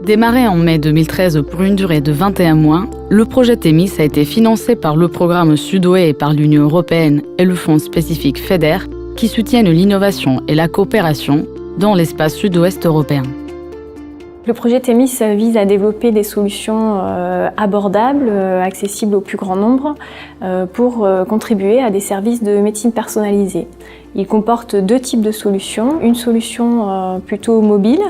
Démarré en mai 2013 pour une durée de 21 mois, le projet Thémis a été financé par le programme Sud-Ouest et par l'Union européenne et le fonds spécifique FEDER qui soutiennent l'innovation et la coopération dans l'espace sud-ouest européen. Le projet Thémis vise à développer des solutions abordables, accessibles au plus grand nombre, pour contribuer à des services de médecine personnalisée. Il comporte deux types de solutions. Une solution plutôt mobile,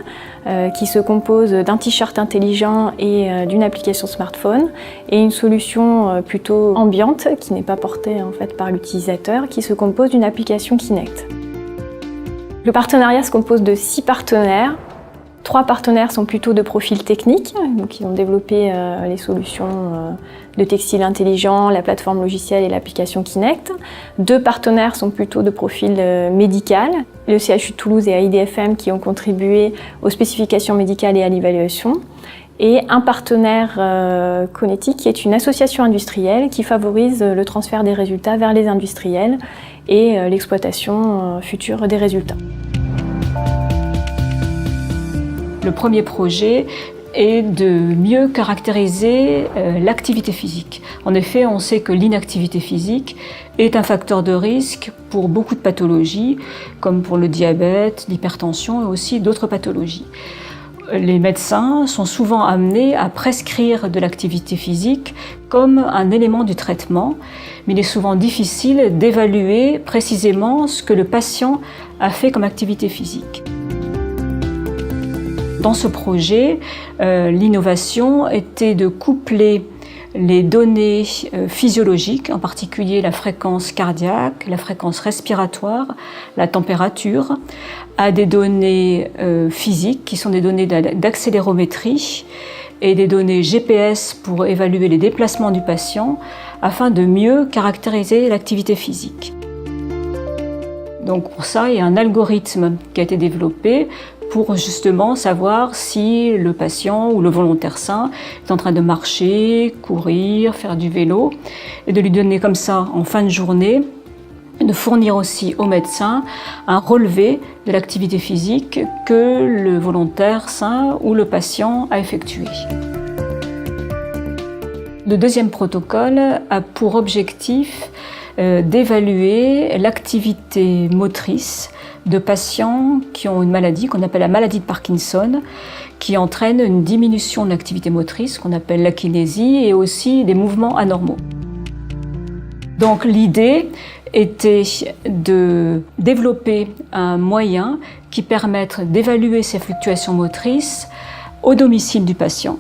qui se compose d'un t-shirt intelligent et d'une application smartphone, et une solution plutôt ambiante, qui n'est pas portée en fait par l'utilisateur, qui se compose d'une application Kinect. Le partenariat se compose de 6 partenaires. 3 partenaires sont plutôt de profil technique, donc ils ont développé les solutions de textile intelligent, la plateforme logicielle et l'application Kinect. 2 partenaires sont plutôt de profil médical, le CHU de Toulouse et AIDFM qui ont contribué aux spécifications médicales et à l'évaluation. Et un partenaire Conetic qui est une association industrielle qui favorise le transfert des résultats vers les industriels et l'exploitation future des résultats. Le premier projet est de mieux caractériser l'activité physique. En effet, on sait que l'inactivité physique est un facteur de risque pour beaucoup de pathologies, comme pour le diabète, l'hypertension et aussi d'autres pathologies. Les médecins sont souvent amenés à prescrire de l'activité physique comme un élément du traitement, mais il est souvent difficile d'évaluer précisément ce que le patient a fait comme activité physique. Dans ce projet, l'innovation était de coupler les données physiologiques, en particulier la fréquence cardiaque, la fréquence respiratoire, la température, à des données physiques qui sont des données d'accélérométrie et des données GPS pour évaluer les déplacements du patient afin de mieux caractériser l'activité physique. Donc pour ça, il y a un algorithme qui a été développé pour justement savoir si le patient ou le volontaire sain est en train de marcher, courir, faire du vélo, et de lui donner comme ça en fin de journée, de fournir aussi au médecin un relevé de l'activité physique que le volontaire sain ou le patient a effectué. Le deuxième protocole a pour objectif d'évaluer l'activité motrice de patients qui ont une maladie qu'on appelle la maladie de Parkinson, qui entraîne une diminution de l'activité motrice qu'on appelle l'akinésie et aussi des mouvements anormaux. Donc l'idée était de développer un moyen qui permette d'évaluer ces fluctuations motrices au domicile du patient.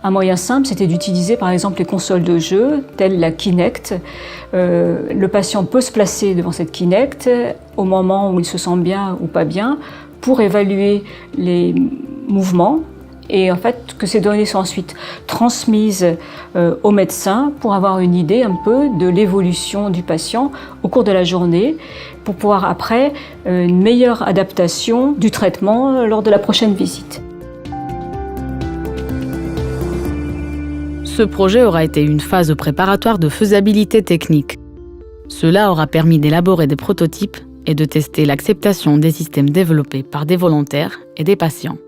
Un moyen simple, c'était d'utiliser par exemple les consoles de jeu, telles la Kinect. Le patient peut se placer devant cette Kinect au moment où il se sent bien ou pas bien pour évaluer les mouvements et en fait que ces données sont ensuite transmises au médecin pour avoir une idée un peu de l'évolution du patient au cours de la journée pour pouvoir après une meilleure adaptation du traitement lors de la prochaine visite. Ce projet aura été une phase préparatoire de faisabilité technique. Cela aura permis d'élaborer des prototypes et de tester l'acceptation des systèmes développés par des volontaires et des patients.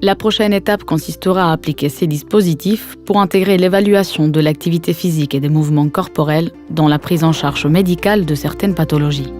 La prochaine étape consistera à appliquer ces dispositifs pour intégrer l'évaluation de l'activité physique et des mouvements corporels dans la prise en charge médicale de certaines pathologies.